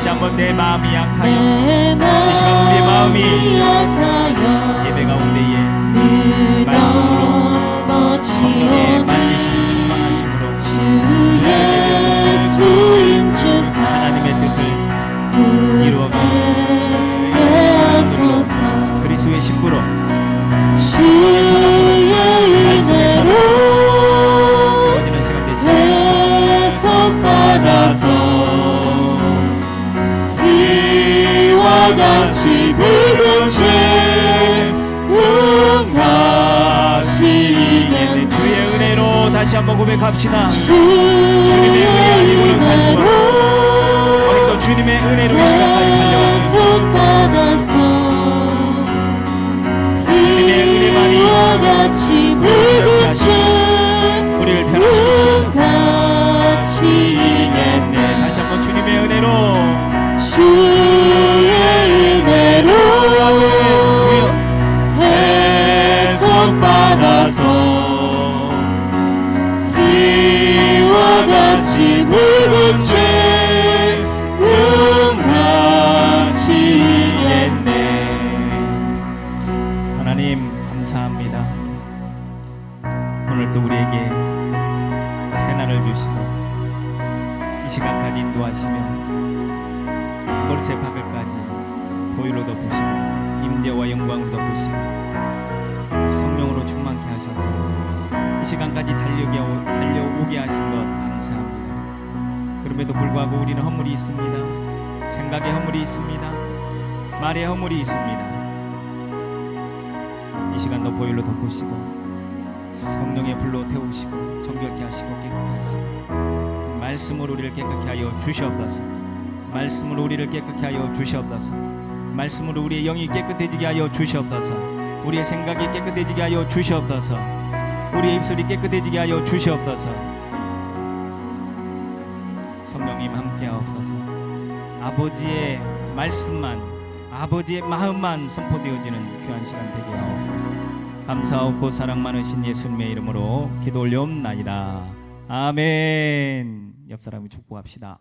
다시 한번 내 마음이 약하여 이 시간 우리의 마음이 예배 가운데에 말씀으로 성령의 만지심 충만하심으로 하나님의 뜻을 이루어가는 그리스도의 신부로 성령의 사람으로 말씀의 사람으로 세워지는 시간 되시길 받아서 이와 같이 붉은 죄 가시겠네. 주의 은혜로 다시 한번 고백합시다. 주님의 은혜 아니고는 살 수가 없어. 오늘도 주님의 은혜로 이 시간까지 달려왔습니다. 주님의 은혜만이 이렇게 하시고 우리를 편하시고 네, 다시 한번 주님의 은혜로 주여 대속받아서 이와 같이 붉은 죄 응하시겠네. 하나님 감사합니다. 오늘도 우리에게 새날을 주시고 이 시간까지 인도하시며 머리새 발끝까지 보혈로 덮으시고 임재와 영광으로 덮으시고 성령으로 충만케 하셔서 이 시간까지 달려오게 하신 것 감사합니다. 그럼에도 불구하고 우리는 허물이 있습니다. 생각에 허물이 있습니다. 말에 허물이 있습니다. 이 시간도 보혈로 덮으시고 성령의 불로 태우시고 정결케 하시고 깨끗게 하시고 말씀으로 우리를 깨끗게 하여 주시옵소서. 말씀으로 우리를 깨끗게 하여 주시옵소서. 말씀으로 우리의 영이 깨끗해지게 하여 주시옵소서. 우리의 생각이 깨끗해지게 하여 주시옵소서. 우리의 입술이 깨끗해지게 하여 주시옵소서. 성령님 함께하옵소서. 아버지의 말씀만, 아버지의 마음만 선포되어지는 귀한 시간 되게 하옵소서. 감사하고 사랑 많으신 예수님의 이름으로 기도 올려옵나이다. 아멘. 옆 사람이 축복합시다.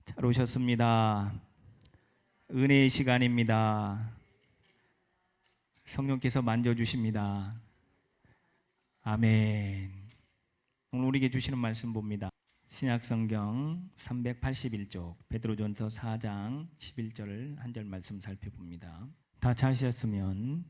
잘 오셨습니다. 은혜의 시간입니다. 성령께서 만져주십니다. 아멘. 오늘 우리에게 주시는 말씀 봅니다. 신약성경 381쪽 베드로전서 4장 11절 한 절 말씀 살펴봅니다. 다 찾으셨으면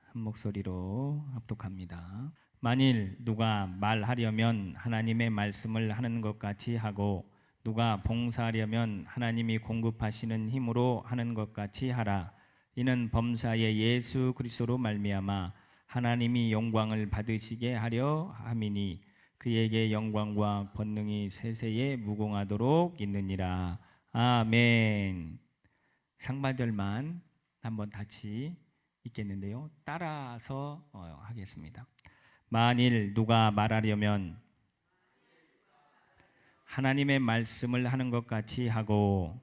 한 목소리로 합독합니다. 만일 누가 말하려면 하나님의 말씀을 하는 것 같이 하고 누가 봉사하려면 하나님이 공급하시는 힘으로 하는 것 같이 하라. 이는 범사의 예수 그리스도로 말미암아 하나님이 영광을 받으시게 하려 함이니 그에게 영광과 권능이 세세에 무궁하도록 있느니라. 아멘. 상반절만 한번 같이 읽겠는데요. 따라서 하겠습니다. 만일 누가 말하려면 하나님의 말씀을 하는 것 같이 하고,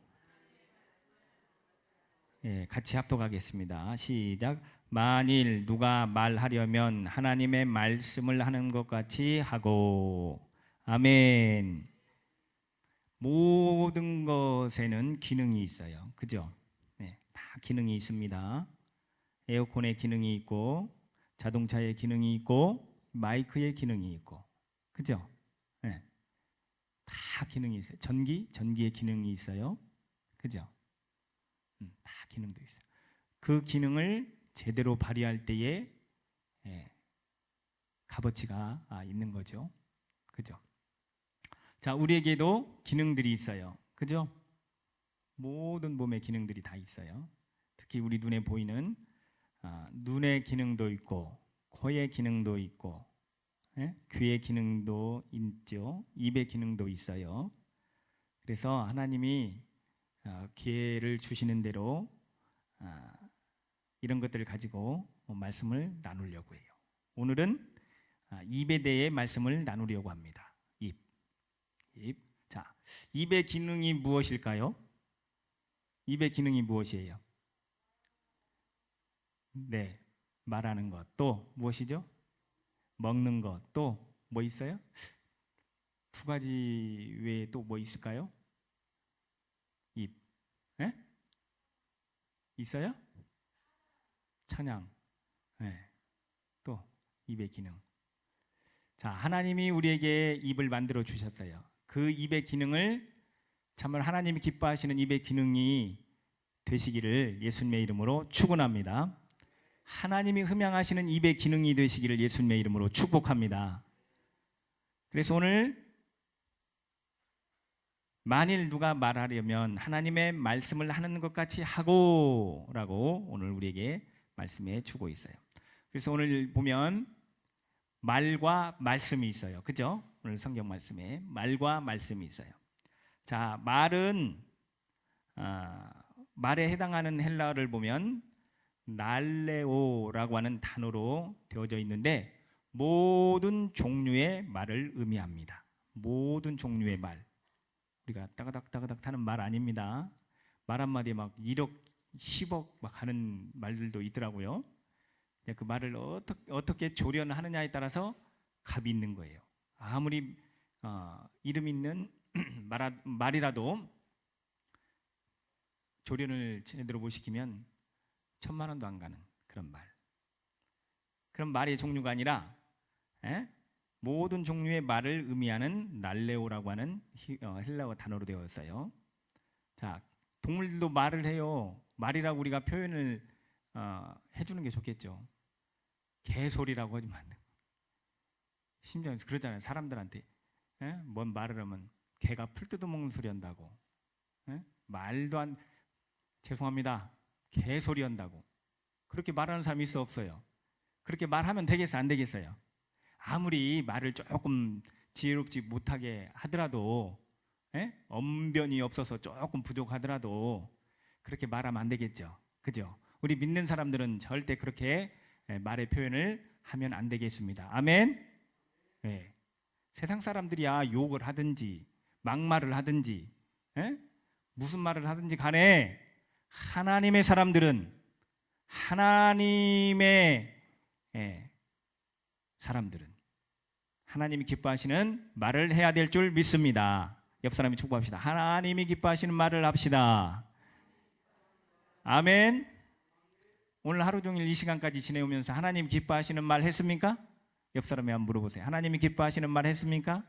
같이 합독하겠습니다. 시작. 만일 누가 말하려면 하나님의 말씀을 하는 것 같이 하고. 아멘. 모든 것에는 기능이 있어요. 그죠? 네, 다 기능이 있습니다. 에어컨의 기능이 있고, 자동차의 기능이 있고, 마이크의 기능이 있고, 그죠? 네. 다 기능이 있어요. 전기의 기능이 있어요. 그죠? 다 기능도 있어요. 그 기능을 제대로 발휘할 때에 값어치가 있는 거죠. 그죠? 자, 우리에게도 기능들이 있어요. 그죠? 모든 몸의 기능들이 다 있어요. 특히 우리 눈에 보이는 눈의 기능도 있고, 코의 기능도 있고, 귀의 기능도 있죠. 입의 기능도 있어요. 그래서 하나님이 기회를 주시는 대로 이런 것들을 가지고 말씀을 나누려고 해요. 오늘은 입에 대해 말씀을 나누려고 합니다. 입. 자, 입의 기능이 무엇일까요? 입의 기능이 무엇이에요? 네, 말하는 것. 또 무엇이죠? 먹는 것. 또 뭐 있어요? 두 가지 외에 또 뭐 있을까요? 입. 있어요? 찬양. 네. 또 입의 기능. 자, 하나님이 우리에게 입을 만들어 주셨어요. 그 입의 기능을 정말 하나님이 기뻐하시는 입의 기능이 되시기를 예수님의 이름으로 축원합니다. 하나님이 흠양하시는 입의 기능이 되시기를 예수님의 이름으로 축복합니다. 그래서 오늘 만일 누가 말하려면 하나님의 말씀을 하는 것 같이 하고 라고 오늘 우리에게 말씀해 주고 있어요. 그래서 오늘 보면 말과 말씀이 있어요. 그죠? 오늘 성경 말씀에 말과 말씀이 있어요. 자, 말은 말에 해당하는 헬라어를 보면 날레오라고 하는 단어로 되어져 있는데 모든 종류의 말을 의미합니다. 모든 종류의 말. 우리가 따가닥 타는 말 아닙니다. 말 한마디에 막 1억, 10억 막 하는 말들도 있더라고요. 그 말을 어떻게 조련하느냐에 따라서 값이 있는 거예요. 아무리 이름 있는 말이라도 조련을 제대로 못 시키면 1,000만 원도 안 가는 그런 말. 그런 말의 종류가 아니라 모든 종류의 말을 의미하는 날레오라고 하는 헬라어 단어로 되어 있어요. 자, 동물들도 말을 해요. 말이라고 우리가 표현을 해주는 게 좋겠죠. 개소리라고 하지 마. 심지어 그러잖아요. 사람들한테 뭔 말을 하면 개가 풀 뜯어먹는 소리 한다고. 말도 안, 죄송합니다, 개소리 한다고. 그렇게 말하는 사람이 있어 없어요? 그렇게 말하면 되겠어요, 안 되겠어요? 아무리 말을 조금 지혜롭지 못하게 하더라도, 언변이 없어서 조금 부족하더라도 그렇게 말하면 안 되겠죠. 그죠? 우리 믿는 사람들은 절대 그렇게 말의 표현을 하면 안 되겠습니다. 아멘. 네. 세상 사람들이야 욕을 하든지 막말을 하든지 무슨 말을 하든지 간에 하나님의 사람들은 하나님의 사람들은 하나님이 기뻐하시는 말을 해야 될 줄 믿습니다. 옆 사람이 축복합시다. 하나님이 기뻐하시는 말을 합시다. 아멘. 오늘 하루 종일 이 시간까지 지내오면서 하나님 기뻐하시는 말 했습니까? 옆 사람이 한번 물어보세요. 하나님이 기뻐하시는 말 했습니까?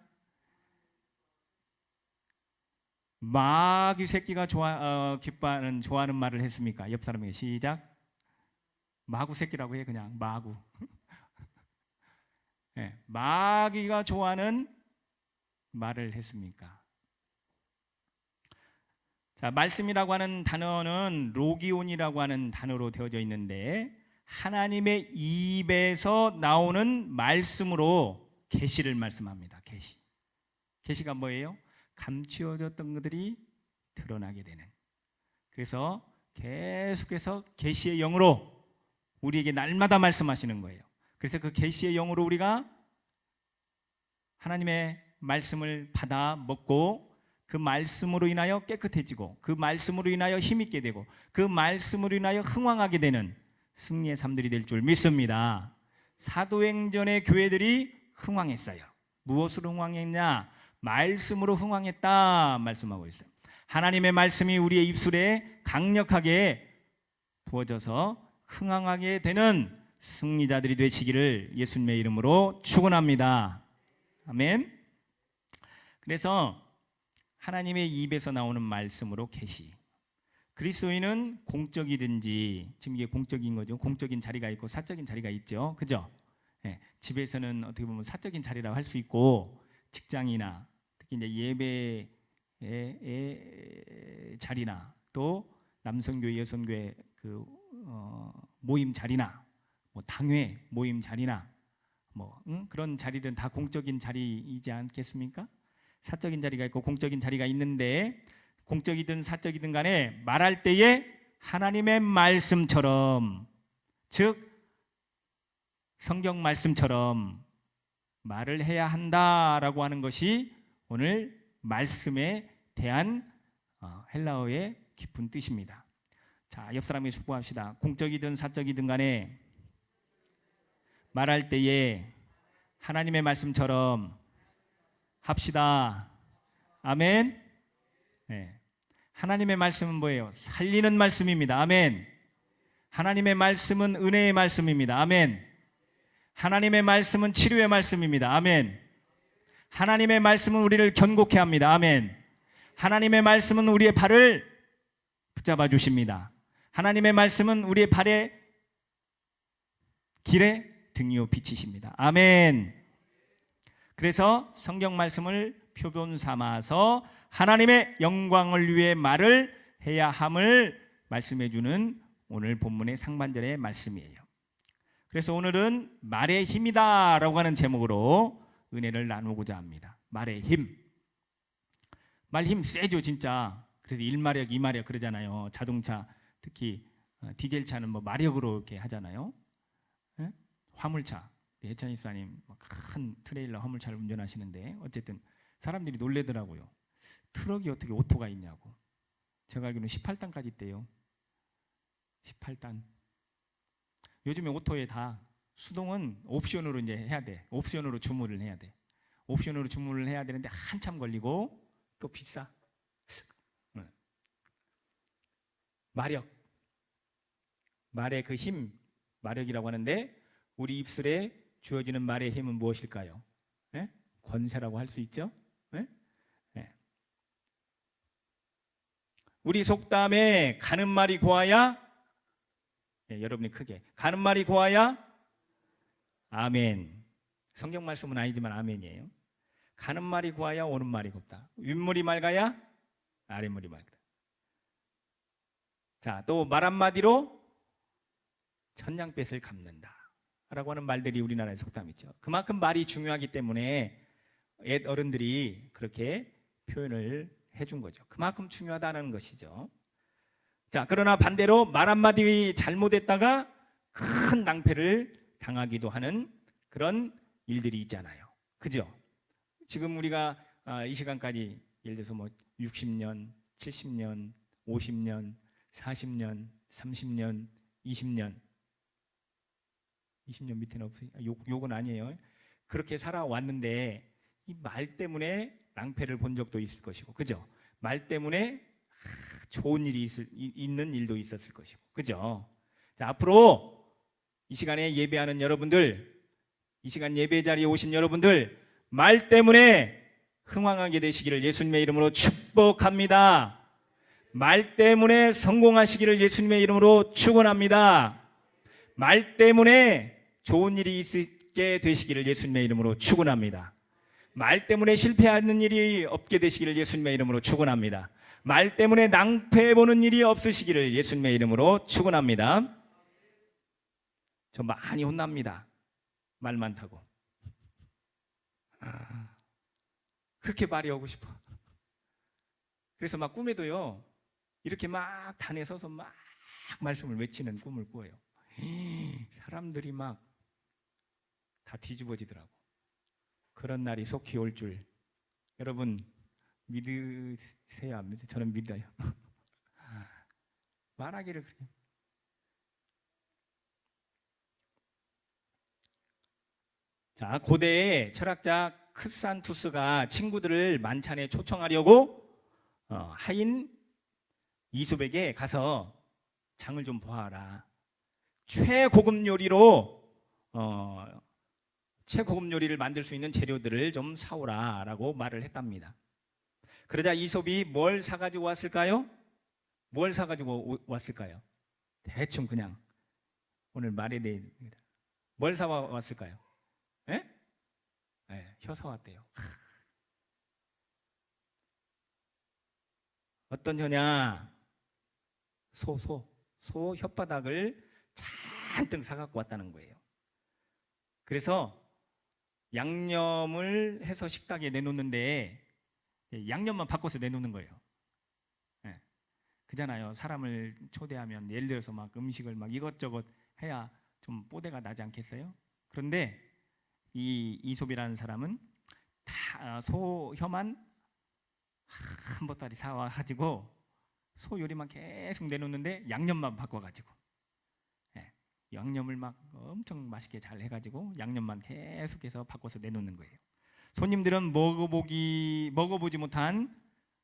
마귀 새끼가 좋아하는 말을 했습니까? 옆 사람에게 시작. 마구 새끼라고 해. 그냥 마구. 마귀가 좋아하는 말을 했습니까? 자, 말씀이라고 하는 단어는 로기온이라고 하는 단어로 되어져 있는데 하나님의 입에서 나오는 말씀으로 계시를 말씀합니다. 계시가 뭐예요? 감추어졌던 것들이 드러나게 되는. 그래서 계속해서 계시의 영으로 우리에게 날마다 말씀하시는 거예요. 그래서 그 계시의 영으로 우리가 하나님의 말씀을 받아 먹고 그 말씀으로 인하여 깨끗해지고 그 말씀으로 인하여 힘있게 되고 그 말씀으로 인하여 흥왕하게 되는 승리의 삶들이 될 줄 믿습니다. 사도행전의 교회들이 흥왕했어요. 무엇으로 흥왕했냐? 말씀으로 흥왕했다 말씀하고 있어요. 하나님의 말씀이 우리의 입술에 강력하게 부어져서 흥왕하게 되는 승리자들이 되시기를 예수님의 이름으로 축원합니다. 아멘. 그래서 하나님의 입에서 나오는 말씀으로 계시. 그리스도인은 공적이든지, 지금 이게 공적인 거죠. 공적인 자리가 있고 사적인 자리가 있죠. 그죠? 집에서는 어떻게 보면 사적인 자리라고 할 수 있고, 직장이나 특히 이제 예배의 자리나 또 남성교회, 여성교회 그 모임 자리나 뭐 당회 모임 자리나 그런 자리들은 다 공적인 자리이지 않겠습니까? 사적인 자리가 있고 공적인 자리가 있는데 공적이든 사적이든 간에 말할 때에 하나님의 말씀처럼, 즉 성경 말씀처럼 말을 해야 한다라고 하는 것이 오늘 말씀에 대한 헬라어의 깊은 뜻입니다. 자, 옆 사람에게 축복합시다. 공적이든 사적이든 간에 말할 때에 하나님의 말씀처럼 합시다. 아멘. 네. 하나님의 말씀은 뭐예요? 살리는 말씀입니다. 아멘. 하나님의 말씀은 은혜의 말씀입니다. 아멘. 하나님의 말씀은 치료의 말씀입니다. 아멘. 하나님의 말씀은 우리를 견고케 합니다. 아멘. 하나님의 말씀은 우리의 발을 붙잡아 주십니다. 하나님의 말씀은 우리의 발의 길에 등이요 빛이십니다. 아멘. 그래서 성경 말씀을 표본 삼아서 하나님의 영광을 위해 말을 해야 함을 말씀해 주는 오늘 본문의 상반절의 말씀이에요. 그래서 오늘은 말의 힘이다 라고 하는 제목으로 은혜를 나누고자 합니다. 말의 힘. 말 힘 세죠 진짜. 그래서 1마력 2마력 그러잖아요. 자동차 특히 디젤 차는 뭐 마력으로 이렇게 하잖아요. 예? 화물차. 해찬 집사님 큰 트레일러 화물차를 운전하시는데 어쨌든 사람들이 놀래더라고요. 트럭이 어떻게 오토가 있냐고. 제가 알기로는 18단까지 있대요. 18단. 요즘에 오토에 다 수동은 옵션으로 이제 해야 돼. 옵션으로 주문을 해야 돼. 옵션으로 주문을 해야 되는데 한참 걸리고 또 비싸. 마력. 말의 그 힘, 마력이라고 하는데 우리 입술에 주어지는 말의 힘은 무엇일까요? 예? 권세라고 할 수 있죠? 예? 예. 우리 속담에 가는 말이 고와야 여러분이 크게 가는 말이 고와야 아멘. 성경 말씀은 아니지만 아멘이에요. 가는 말이 고와야 오는 말이 곱다. 윗물이 맑아야 아랫물이 맑다. 자, 또 말 한마디로 천냥볕을 갚는다 라고 하는 말들이 우리나라의 속담이죠. 그만큼 말이 중요하기 때문에 옛 어른들이 그렇게 표현을 해준 거죠. 그만큼 중요하다는 것이죠. 자, 그러나 반대로 말 한마디 잘못했다가 큰 낭패를 당하기도 하는 그런 일들이 있잖아요. 그죠? 지금 우리가 이 시간까지 예를 들어서 뭐 60년, 70년, 50년, 40년, 30년, 20년 밑에는 없어요. 욕은 아니에요. 그렇게 살아왔는데 이 말 때문에 낭패를 본 적도 있을 것이고, 그죠? 말 때문에 좋은 일이 있는 일도 있었을 것이고, 그죠? 자, 앞으로 이 시간에 예배하는 여러분들, 이 시간 예배 자리에 오신 여러분들, 말 때문에 흥왕하게 되시기를 예수님의 이름으로 축복합니다. 말 때문에 성공하시기를 예수님의 이름으로 축원합니다. 말 때문에 좋은 일이 있게 되시기를 예수님의 이름으로 축원합니다. 말 때문에 실패하는 일이 없게 되시기를 예수님의 이름으로 축원합니다. 말 때문에 낭패 보는 일이 없으시기를 예수님의 이름으로 축원합니다. 저 많이 혼납니다. 말 많다고. 그렇게 말이 하고 싶어. 그래서 막 꿈에도요, 이렇게 막 단에 서서 막 말씀을 외치는 꿈을 꾸어요. 사람들이 막 다 뒤집어지더라고. 그런 날이 속히 올 줄 여러분 믿으세요? 안 믿으세요? 저는 믿어요. 말하기를 그래요. 자, 고대의 철학자 크산투스가 친구들을 만찬에 초청하려고 하인 이솝에게 가서 장을 좀 보아라. 최고급 요리로 최고급 요리를 만들 수 있는 재료들을 좀 사오라 라고 말을 했답니다. 그러자 이솝이 뭘 사가지고 왔을까요? 뭘 사가지고 왔을까요? 대충 그냥 오늘 말에 대해 뭘 사왔을까요? 예? 네, 혀 사왔대요. 어떤 혀냐? 소 혓바닥을 잔뜩 사갖고 왔다는 거예요. 그래서 양념을 해서 식탁에 내놓는데 양념만 바꿔서 내놓는 거예요. 네. 그잖아요. 사람을 초대하면 예를 들어서 막 음식을 막 이것저것 해야 좀 뽀대가 나지 않겠어요? 그런데 이 이솝이라는 사람은 다 소 혀만 한 보따리 사와가지고 소 요리만 계속 내놓는데 양념만 바꿔가지고 양념을 막 엄청 맛있게 잘 해가지고 양념만 계속해서 바꿔서 내놓는 거예요. 손님들은 먹어보지 못한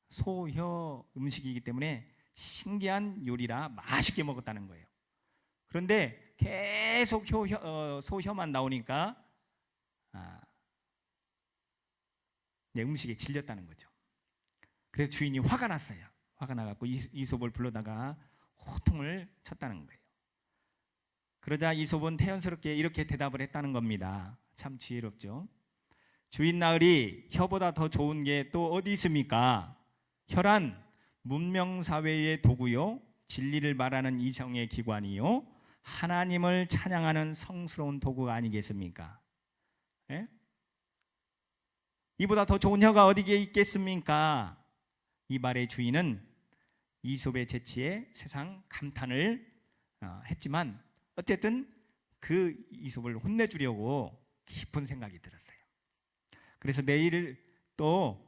소혀 음식이기 때문에 신기한 요리라 맛있게 먹었다는 거예요. 그런데 계속 소혀만 나오니까 이제 음식에 질렸다는 거죠. 그래서 주인이 화가 났어요. 화가 나갖고 이솝을 불러다가 호통을 쳤다는 거예요. 그러자 이솝은 태연스럽게 이렇게 대답을 했다는 겁니다. 참 지혜롭죠. 주인 나으리, 혀보다 더 좋은 게 또 어디 있습니까? 혀란 문명사회의 도구요, 진리를 말하는 이성의 기관이요, 하나님을 찬양하는 성스러운 도구가 아니겠습니까? 예? 이보다 더 좋은 혀가 어디에 있겠습니까? 이 말의 주인은 이솝의 재치에 세상 감탄을 했지만 어쨌든 그 이솝을 혼내주려고 깊은 생각이 들었어요. 그래서 내일 또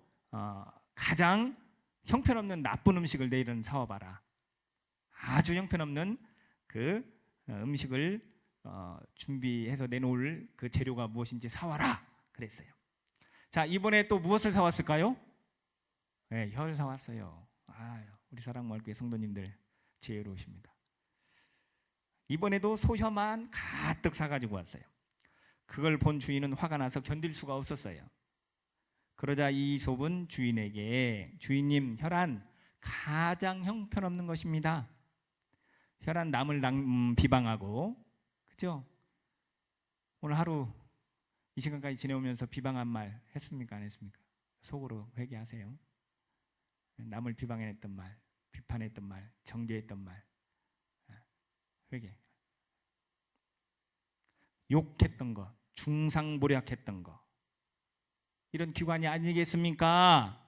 가장 형편없는 나쁜 음식을 내일은 사와봐라. 아주 형편없는 그 음식을 준비해서 내놓을 그 재료가 무엇인지 사와라 그랬어요. 자, 이번에 또 무엇을 사왔을까요? 네, 혀를 사왔어요. 우리 사랑마을교회 성도님들 지혜로우십니다. 이번에도 소혀만 가득 사가지고 왔어요. 그걸 본 주인은 화가 나서 견딜 수가 없었어요. 그러자 이솝은 주인에게, 주인님, 혀란 가장 형편없는 것입니다. 혀란 남을 비방하고, 그죠? 오늘 하루 이 시간까지 지내오면서 비방한 말 했습니까? 안 했습니까? 속으로 회개하세요. 남을 비방했던 말, 비판했던 말, 정죄했던 말, 회개. 욕했던 거, 중상모략했던 거, 이런 기관이 아니겠습니까?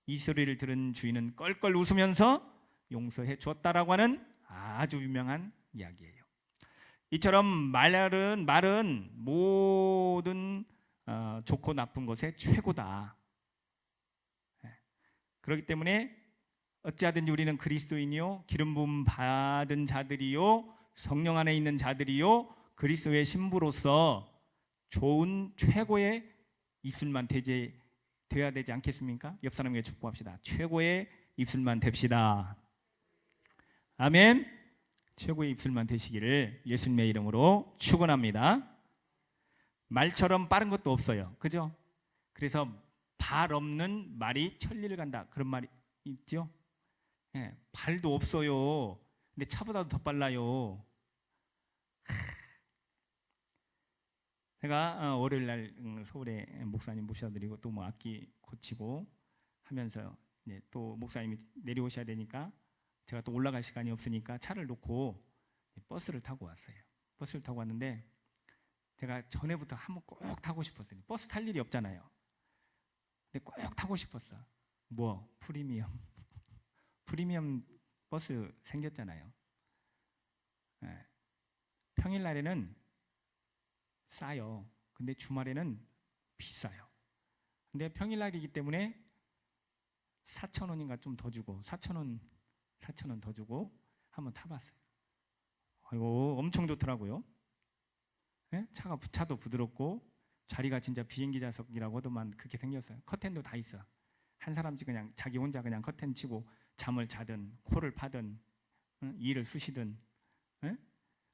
이 소리를 들은 주인은 껄껄 웃으면서 용서해 주었다라고 하는 아주 유명한 이야기예요. 이처럼 말은 모든 좋고 나쁜 것의 최고다. 그렇기 때문에 어찌하든지 우리는 그리스도인이요, 기름 부음 받은 자들이요, 성령 안에 있는 자들이요, 그리스도의 신부로서 좋은 최고의 입술만 되어야 되지 않겠습니까? 옆 사람에게 축복합시다. 최고의 입술만 됩시다. 아멘. 최고의 입술만 되시기를 예수님의 이름으로 축원합니다. 말처럼 빠른 것도 없어요. 그죠? 그래서 발 없는 말이 천리를 간다, 그런 말이 있죠? 예, 발도 없어요. 근데 차보다도 더 빨라요. 제가 월요일 날 서울에 목사님 모셔드리고 또 뭐 악기 고치고 하면서 또 목사님이 내려오셔야 되니까 제가 또 올라갈 시간이 없으니까 차를 놓고 버스를 타고 왔어요. 버스를 타고 왔는데 제가 전에부터 한번 꼭 타고 싶었어요. 버스 탈 일이 없잖아요. 근데 꼭 타고 싶었어. 뭐 프리미엄 버스 생겼잖아요. 네. 평일날에는 싸요. 근데 주말에는 비싸요. 근데 평일날이기 때문에 4,000원인가 좀 더 주고 4,000원 더 주고 한번 타봤어요. 이거 엄청 좋더라고요. 네? 차도 부드럽고 자리가 진짜 비행기 좌석이라고 하더만 그렇게 생겼어요. 커튼도 다 있어. 한 사람씩 그냥 자기 혼자 그냥 커튼 치고 잠을 자든 코를 파든 이를 쑤시든,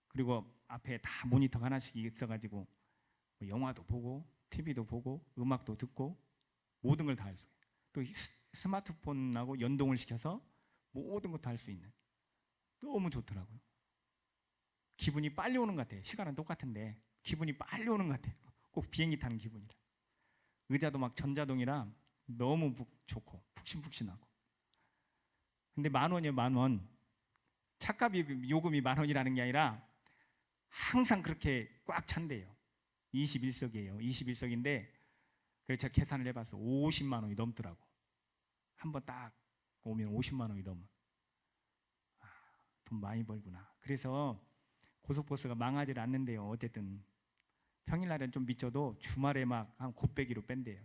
그리고 앞에 다 모니터가 하나씩 있어가지고 영화도 보고 TV도 보고 음악도 듣고 모든 걸 다 할 수 있어요. 또 스마트폰하고 연동을 시켜서 모든 것 다 할 수 있는, 너무 좋더라고요. 기분이 빨리 오는 것 같아요. 시간은 똑같은데 기분이 빨리 오는 것 같아요. 꼭 비행기 타는 기분이라. 의자도 막 전자동이라 너무 좋고 푹신푹신하고. 근데 10,000원이에요. 10,000원. 차값이, 요금이 10,000원이라는 게 아니라 항상 그렇게 꽉 찬대요. 21석이에요. 21석인데 그래서 제가 계산을 해봤어. 50만 원이 넘더라고. 한번 딱 오면 50만 원이 넘어. 돈 많이 벌구나. 그래서 고속버스가 망하지 않는데요. 어쨌든 평일날은 좀 미쳐도 주말에 막 한 곱빼기로 뺀대요.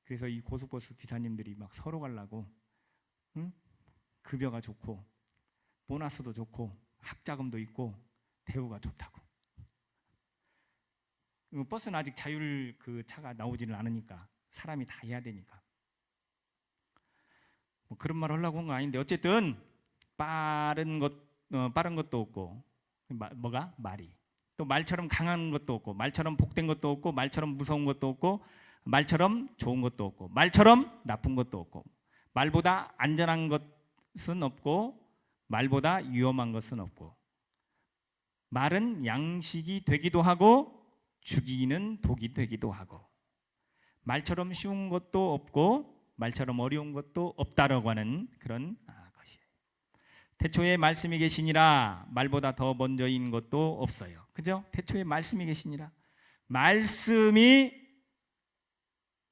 그래서 이 고속버스 기사님들이 막 서로 가려고, 급여가 좋고 보너스도 좋고 학자금도 있고 대우가 좋다고. 버스는 아직 자율 그 차가 나오지는 않으니까 사람이 다 해야 되니까. 뭐 그런 말 하려고 한 건 아닌데 어쨌든 빠른 것도 없고 뭐가? 말이. 또 말처럼 강한 것도 없고, 말처럼 복된 것도 없고, 말처럼 무서운 것도 없고, 말처럼 좋은 것도 없고, 말처럼 나쁜 것도 없고, 말보다 안전한 것은 없고, 말보다 위험한 것은 없고, 말은 양식이 되기도 하고 죽이는 독이 되기도 하고, 말처럼 쉬운 것도 없고 말처럼 어려운 것도 없다라고 하는 그런 것이에요. 태초에 말씀이 계시니라, 말보다 더 먼저인 것도 없어요. 그죠? 태초에 말씀이 계시니라, 말씀이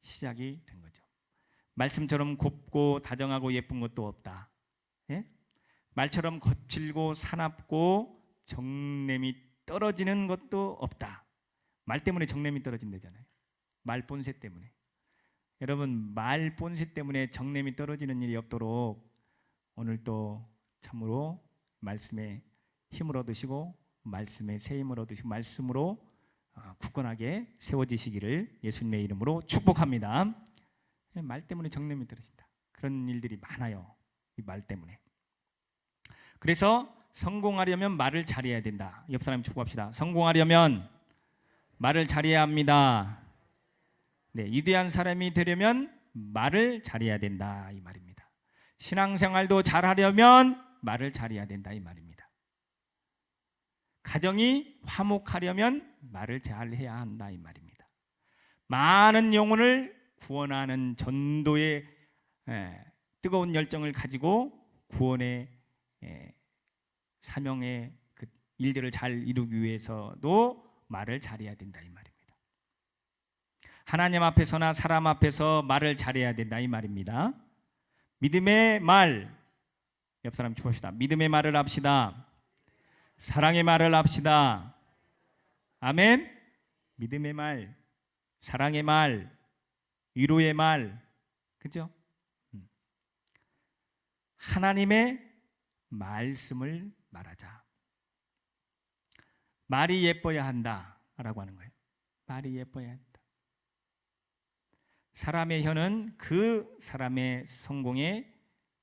시작이 된 거죠. 말씀처럼 곱고 다정하고 예쁜 것도 없다. 예? 말처럼 거칠고 사납고 정냄이 떨어지는 것도 없다. 말 때문에 정냄이 떨어진다잖아요. 말 본새 때문에. 여러분, 말 본새 때문에 정냄이 떨어지는 일이 없도록 오늘 또 참으로 말씀에 힘을 얻으시고 말씀에 새 힘을 얻으시고 말씀으로 굳건하게 세워지시기를 예수님의 이름으로 축복합니다. 말 때문에 정냄이 떨어진다. 그런 일들이 많아요. 이 말 때문에. 그래서 성공하려면 말을 잘해야 된다. 옆 사람 축복합시다. 성공하려면 말을 잘해야 합니다. 네, 위대한 사람이 되려면 말을 잘해야 된다 이 말입니다. 신앙생활도 잘하려면 말을 잘해야 된다 이 말입니다. 가정이 화목하려면 말을 잘해야 한다 이 말입니다. 많은 영혼을 구원하는 전도의 뜨거운 열정을 가지고 구원의 사명의 그 일들을 잘 이루기 위해서도 말을 잘해야 된다 이 말입니다. 하나님 앞에서나 사람 앞에서 말을 잘해야 된다 이 말입니다. 믿음의 말, 옆 사람 축복합시다. 믿음의 말을 합시다. 사랑의 말을 합시다. 아멘. 믿음의 말, 사랑의 말, 위로의 말, 그죠? 하나님의 말씀을 말하자. 말이 예뻐야 한다라고 하는 거예요. 말이 예뻐야 한다. 사람의 혀는 그 사람의 성공의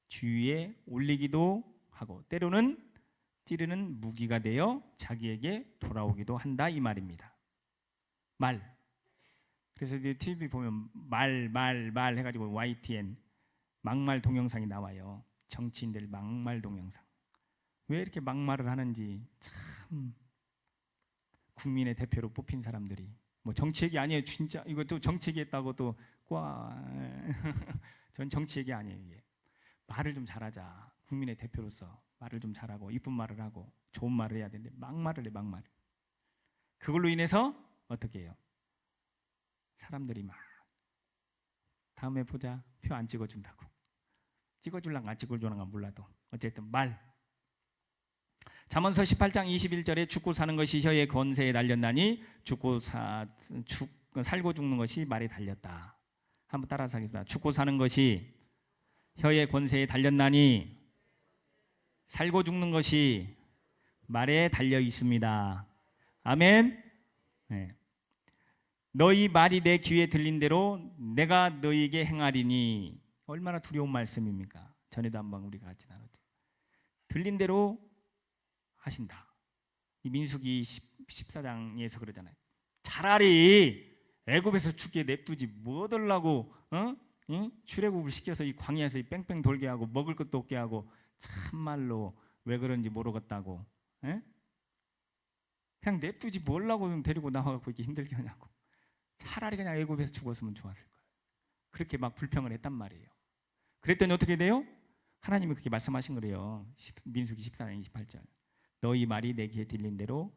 주위에 올리기도 하고 때로는 찌르는 무기가 되어 자기에게 돌아오기도 한다 이 말입니다. 말. 그래서 TV 보면 말 해가지고 YTN 막말 동영상이 나와요. 정치인들 막말 동영상. 왜 이렇게 막말을 하는지 참. 국민의 대표로 뽑힌 사람들이 뭐 정치 얘기 아니에요. 진짜 이것도 정치 얘기했다고 또 전 정치 얘기 아니에요. 이게. 말을 좀 잘하자. 국민의 대표로서 말을 좀 잘하고 이쁜 말을 하고 좋은 말을 해야 되는데 막말을 해. 막말. 그걸로 인해서 어떻게 해요? 사람들이 막 다음에 보자. 표 안 찍어준다고. 찍어줄랑가 안 찍어줄랑가 몰라도 어쨌든 말. 잠언서 18장 21절에 죽고 사는 것이 혀의 권세에 달렸나니 살고 죽는 것이 말에 달렸다. 한번 따라서 하겠습니다. 죽고 사는 것이 혀의 권세에 달렸나니 살고 죽는 것이 말에 달려 있습니다. 아멘. 네. 너희 말이 내 귀에 들린 대로 내가 너희에게 행하리니. 얼마나 두려운 말씀입니까? 전에도 한번 우리가 같이 나눴죠. 들린 대로 하신다. 이 민수기 14장에서 그러잖아요. 차라리 애굽에서 죽게 냅두지 뭐 하려고 출애굽을 시켜서 이 광야에서 이 뺑뺑 돌게 하고 먹을 것도 없게 하고 참말로 왜 그런지 모르겠다고. 그냥 냅두지 뭐라고 데리고 나와갖고 이렇게 힘들게 하냐고. 차라리 그냥 애굽에서 죽었으면 좋았을 거예요. 그렇게 막 불평을 했단 말이에요. 그랬더니 어떻게 돼요? 하나님이 그렇게 말씀하신 거래요. 민수기 14장 28절. 너희 말이 내 귀에 들린 대로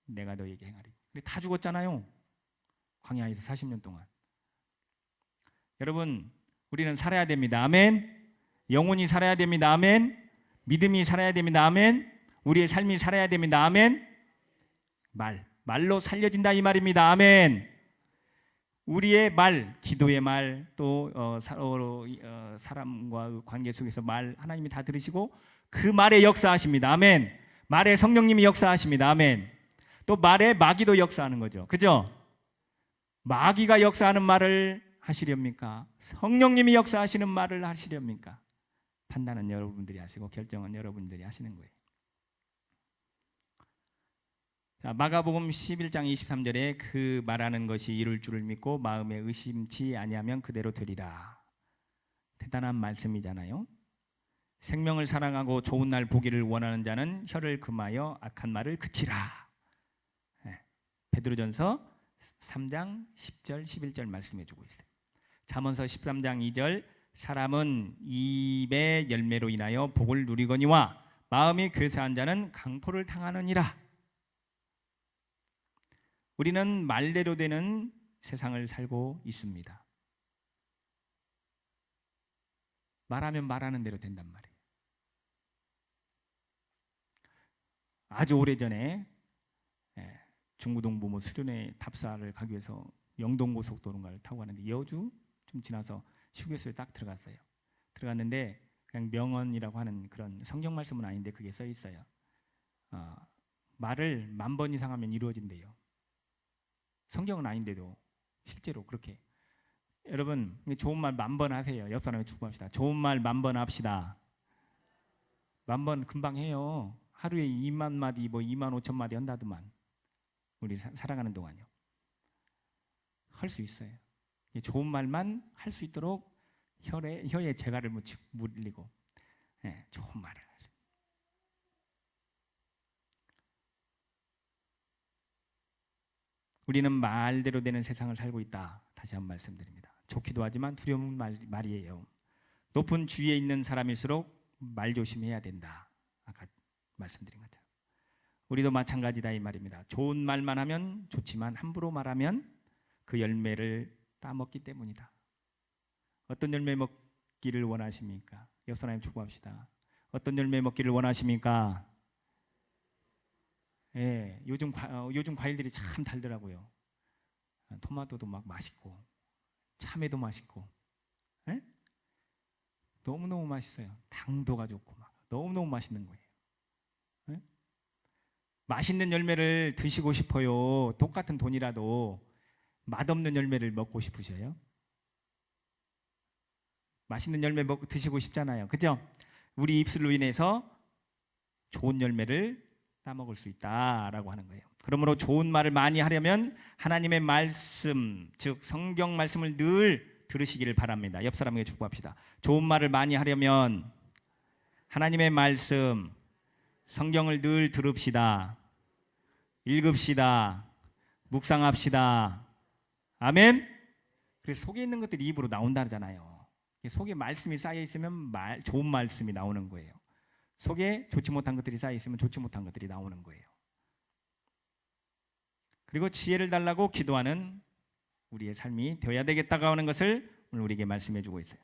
내가 너희에게 행하리. 근데 다 죽었잖아요. 광야에서 40년 동안. 여러분, 우리는 살아야 됩니다. 아멘. 영혼이 살아야 됩니다. 아멘. 믿음이 살아야 됩니다. 아멘. 우리의 삶이 살아야 됩니다. 아멘. 말로 살려진다 이 말입니다. 아멘. 우리의 말, 기도의 말, 또 사람과 관계 속에서 말 하나님이 다 들으시고 그 말에 역사하십니다. 아멘. 말에 성령님이 역사하십니다. 아멘. 또 말에 마귀도 역사하는 거죠. 그죠? 마귀가 역사하는 말을 하시렵니까? 성령님이 역사하시는 말을 하시렵니까? 판단은 여러분들이 하시고 결정은 여러분들이 하시는 거예요. 자, 마가복음 11장 23절에 그 말하는 것이 이룰 줄을 믿고 마음에 의심치 아니하면 그대로 되리라. 대단한 말씀이잖아요. 생명을 사랑하고 좋은 날 보기를 원하는 자는 혀를 금하여 악한 말을 그치라. 베드로전서 3장 10절 11절 말씀해 주고 있어요. 잠언서 13장 2절 사람은 입의 열매로 인하여 복을 누리거니와 마음이 괴사한 자는 강포를 당하느니라. 우리는 말대로 되는 세상을 살고 있습니다. 말하면 말하는 대로 된단 말이에요. 아주 오래전에 중구동부 수련회 답사를 가기 위해서 영동고속도로를 타고 가는데 여주 좀 지나서 휴게소에 딱 들어갔어요. 들어갔는데 그냥 명언이라고 하는 그런 성경 말씀은 아닌데 그게 써 있어요. 말을 10,000번 이상 하면 이루어진대요. 성경은 아닌데도 실제로 그렇게. 여러분 좋은 말 10,000번 하세요. 옆 사람에 축복합시다. 좋은 말 10,000번 합시다. 10,000번 금방 해요. 하루에 2만 마디 25,000마디 한다더만 우리 살아가는 동안요. 할 수 있어요. 좋은 말만 할 수 있도록 혀에 재갈을 물리고 좋은 말을 하죠. 우리는 말대로 되는 세상을 살고 있다. 다시 한번 말씀드립니다. 좋기도 하지만 두려운 말이에요. 높은 주위에 있는 사람일수록 말 조심해야 된다. 아까 말씀드린 것처럼 우리도 마찬가지다 이 말입니다. 좋은 말만 하면 좋지만 함부로 말하면 그 열매를 따먹기 때문이다. 어떤 열매 먹기를 원하십니까? 옆 사람님 축복합시다. 어떤 열매 먹기를 원하십니까? 요즘 과일들이 참 달더라고요. 토마토도 막 맛있고 참외도 맛있고 너무너무 맛있어요. 당도가 좋고 막 너무너무 맛있는 거예요. 맛있는 열매를 드시고 싶어요. 똑같은 돈이라도 맛없는 열매를 먹고 싶으셔요? 맛있는 열매 드시고 싶잖아요. 그죠? 우리 입술로 인해서 좋은 열매를 따먹을 수 있다라고 하는 거예요. 그러므로 좋은 말을 많이 하려면 하나님의 말씀, 즉 성경 말씀을 늘 들으시기를 바랍니다. 옆 사람에게 축복합시다. 좋은 말을 많이 하려면 하나님의 말씀, 성경을 늘 들읍시다. 읽읍시다. 묵상합시다. 아멘. 그래서 속에 있는 것들이 입으로 나온다잖아요. 속에 말씀이 쌓여 있으면 좋은 말씀이 나오는 거예요. 속에 좋지 못한 것들이 쌓여 있으면 좋지 못한 것들이 나오는 거예요. 그리고 지혜를 달라고 기도하는 우리의 삶이 되어야 되겠다고 하는 것을 오늘 우리에게 말씀해 주고 있어요.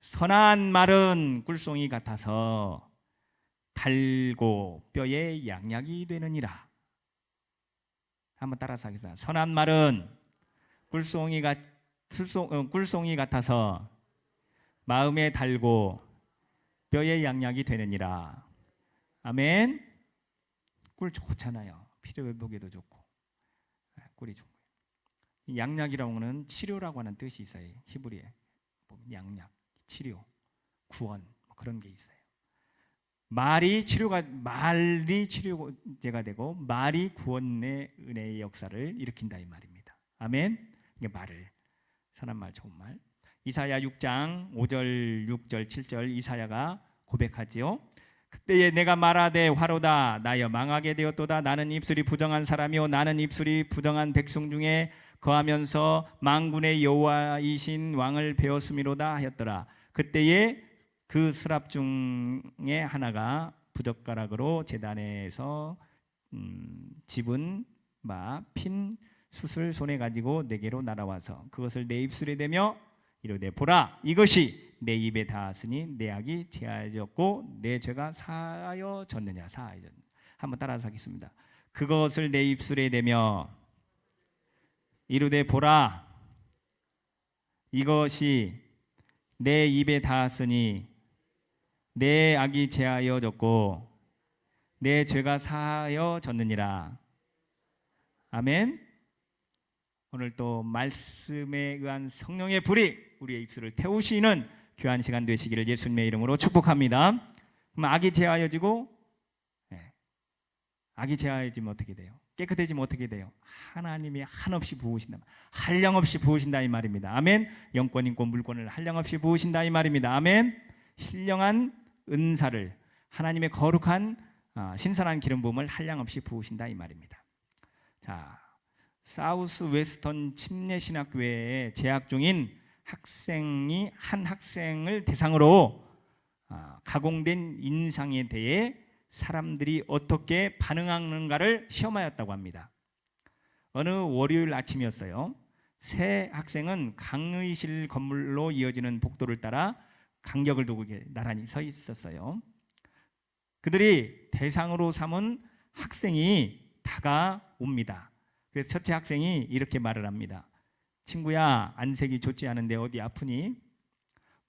선한 말은 꿀송이 같아서 달고 뼈에 양약이 되느니라. 한번 따라서 하겠습니다. 선한 말은 꿀송이 같아서 마음에 달고 뼈에 양약이 되느니라. 아멘. 꿀 좋잖아요. 피로 회복에도 좋고 꿀이 좋고. 양약이라고 하는 치료라고 하는 뜻이 있어요. 히브리에 양약, 치료, 구원 그런 게 있어요. 말이 치료제가 되고 말이 구원의 은혜의 역사를 일으킨다 이 말입니다. 아멘. 이게 말을 선한 말, 좋은 말. 이사야 6장 5절, 6절, 7절 이사야가 고백하지요. 그때에 내가 말하되 화로다 나여 망하게 되었도다. 나는 입술이 부정한 사람이요 나는 입술이 부정한 백성 중에 거하면서 만군의 여호와이신 왕을 배웠음이로다 하였더라. 그때에 그 스랍 중에 하나가 부젓가락으로 제단에서 집은 핀 숯을 손에 가지고 내게로 날아와서 그것을 내 입술에 대며 이르되 보라 이것이 내 입에 닿았으니 내 악이 제하여졌고 내 죄가 사하여졌느냐. 한번 따라서 하겠습니다. 그것을 내 입술에 대며 이르되 보라 이것이 내 입에 닿았으니 내 악이 제하여졌고 내 죄가 사하여졌느니라. 아멘. 오늘 또 말씀에 의한 성령의 불이 우리의 입술을 태우시는 귀한 시간 되시기를 예수님의 이름으로 축복합니다. 그럼 악이 제하여지고 악이 제하여지면 어떻게 돼요? 깨끗해지면 어떻게 돼요? 하나님이 한없이 부으신다, 한량없이 부으신다 이 말입니다. 아멘. 영권, 인권, 물권을 한량없이 부으신다 이 말입니다. 아멘. 신령한 은사를, 하나님의 거룩한 신선한 기름 부음을 한량없이 부으신다 이 말입니다. 자, 사우스 웨스턴 침례신학교회에 재학 중인 학생이 한 학생을 대상으로 가공된 인상에 대해 사람들이 어떻게 반응하는가를 시험하였다고 합니다. 어느 월요일 아침이었어요. 세 학생은 강의실 건물로 이어지는 복도를 따라 간격을 두고 나란히 서 있었어요. 그들이 대상으로 삼은 학생이 다가옵니다. 그래서 첫째 학생이 이렇게 말을 합니다. 친구야, 안색이 좋지 않은데 어디 아프니?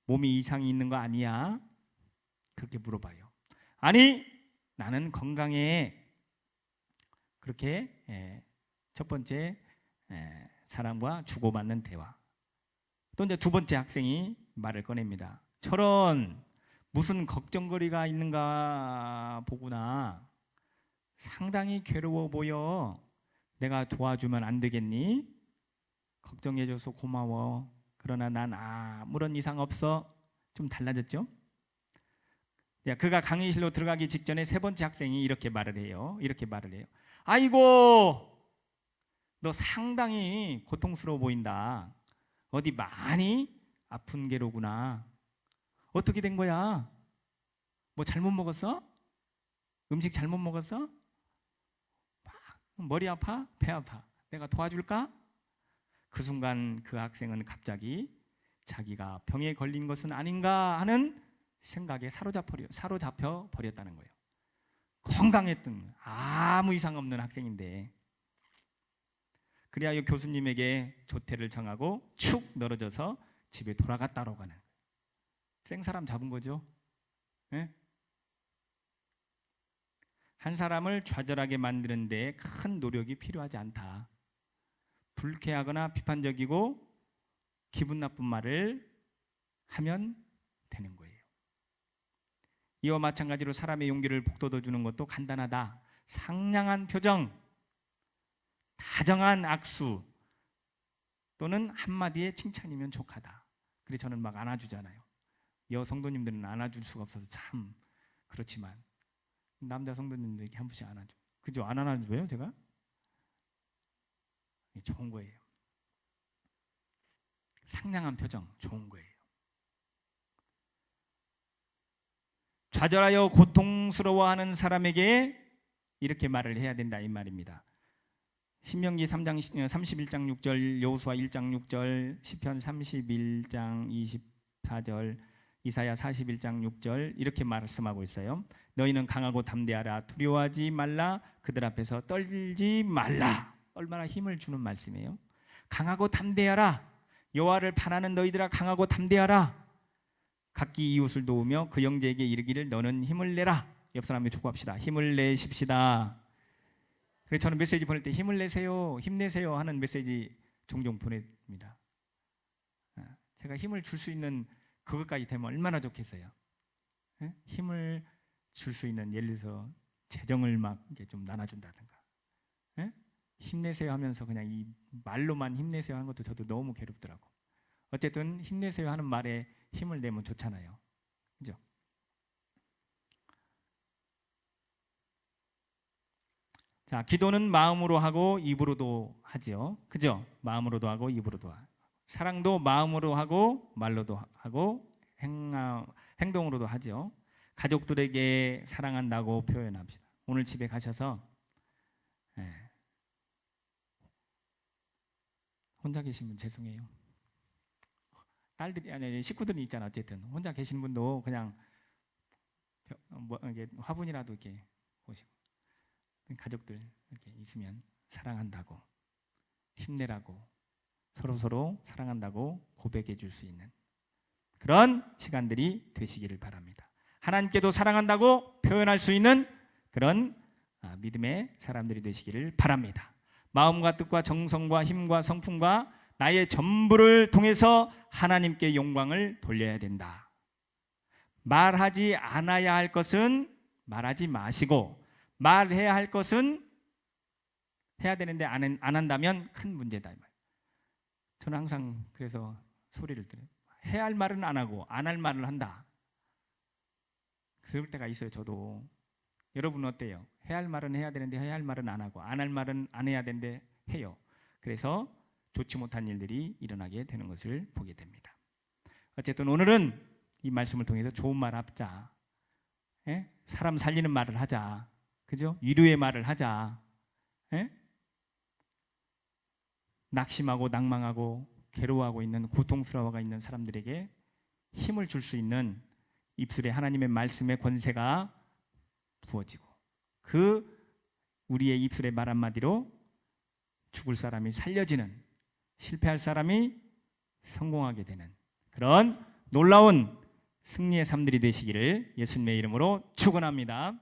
몸이 이상이 있는 거 아니야? 그렇게 물어봐요. 아니, 나는 건강해. 그렇게 첫 번째 사람과 주고받는 대화. 또 이제 두 번째 학생이 말을 꺼냅니다. 저런 무슨 걱정거리가 있는가 보구나. 상당히 괴로워 보여. 내가 도와주면 안 되겠니? 걱정해줘서 고마워. 그러나 난 아무런 이상 없어. 좀 달라졌죠? 그가 강의실로 들어가기 직전에 세 번째 학생이 이렇게 말을 해요. 아이고, 너 상당히 고통스러워 보인다. 어디 많이 아픈 게로구나. 어떻게 된 거야? 뭐 잘못 먹었어? 음식 잘못 먹었어? 머리 아파? 배 아파? 내가 도와줄까? 그 순간 그 학생은 갑자기 자기가 병에 걸린 것은 아닌가 하는 생각에 사로잡혀 버렸다는 거예요. 건강했던 아무 이상 없는 학생인데, 그래야 교수님에게 조퇴를 정하고 축 늘어져서 집에 돌아갔다고 하는, 생사람 잡은 거죠. 네? 한 사람을 좌절하게 만드는 데 큰 노력이 필요하지 않다. 불쾌하거나 비판적이고 기분 나쁜 말을 하면 되는 거예요. 이와 마찬가지로 사람의 용기를 북돋워 주는 것도 간단하다. 상냥한 표정, 다정한 악수 또는 한마디의 칭찬이면 족하다. 그래서 저는 막 안아주잖아요. 여성도님들은 안아줄 수가 없어서 참 그렇지만 남자 성도님들에게 한 번씩 안아줘. 그죠? 안 안아줘요 제가? 좋은 거예요. 상냥한 표정 좋은 거예요. 좌절하여 고통스러워하는 사람에게 이렇게 말을 해야 된다 이 말입니다. 신명기 3장 31장 6절, 여호수아 1장 6절, 시편 31장 24절, 이사야 41장 6절 이렇게 말씀하고 있어요. 너희는 강하고 담대하라. 두려워하지 말라. 그들 앞에서 떨지 말라. 얼마나 힘을 주는 말씀이에요. 강하고 담대하라. 여호와를 바라는 너희들아 강하고 담대하라. 각기 이웃을 도우며 그 형제에게 이르기를 너는 힘을 내라. 옆 사람에 축복합시다. 힘을 내십시다. 그래서 저는 메시지 보낼 때 힘을 내세요, 힘내세요 하는 메시지 종종 보냅니다. 제가 힘을 줄 수 있는 그것까지 되면 얼마나 좋겠어요. 힘을 줄 수 있는, 예를 들어서 재정을 막 이렇게 좀 나눠준다든가, 힘내세요 하면서 그냥 이 말로만 힘내세요 하는 것도 저도 너무 괴롭더라고. 어쨌든 힘내세요 하는 말에 힘을 내면 좋잖아요. 그죠? 자, 기도는 마음으로 하고 입으로도 하죠. 그죠? 마음으로도 하고 입으로도 하고. 사랑도 마음으로 하고 말로도 하고 행동으로도 하죠. 가족들에게 사랑한다고 표현합시다. 오늘 집에 가셔서 혼자 계신 분 죄송해요. 딸들이 아니 식구들이 있잖아. 어쨌든 혼자 계신 분도 그냥 뭐 이게 화분이라도 이렇게 보시고, 가족들 이렇게 있으면 사랑한다고, 힘내라고, 서로 사랑한다고 고백해 줄 수 있는 그런 시간들이 되시기를 바랍니다. 하나님께도 사랑한다고 표현할 수 있는 그런 믿음의 사람들이 되시기를 바랍니다. 마음과 뜻과 정성과 힘과 성품과 나의 전부를 통해서 하나님께 영광을 돌려야 된다. 말하지 않아야 할 것은 말하지 마시고, 말해야 할 것은 해야 되는데 안 한다면 큰 문제다 이 말. 저는 항상 그래서 소리를 들어요. 해야 할 말은 안 하고 안 할 말을 한다. 그럴 때가 있어요. 저도. 여러분은 어때요? 해야 할 말은 해야 되는데 해야 할 말은 안 하고 안 할 말은 안 해야 되는데 해요. 그래서 좋지 못한 일들이 일어나게 되는 것을 보게 됩니다. 어쨌든 오늘은 이 말씀을 통해서 좋은 말 하자. 예? 사람 살리는 말을 하자. 그죠? 위로의 말을 하자. 예? 낙심하고 낭망하고 괴로워하고 있는 고통스러워가 있는 사람들에게 힘을 줄 수 있는 입술에 하나님의 말씀의 권세가 부어지고 그 우리의 입술의 말 한마디로 죽을 사람이 살려지는, 실패할 사람이 성공하게 되는 그런 놀라운 승리의 삶들이 되시기를 예수님의 이름으로 축원합니다.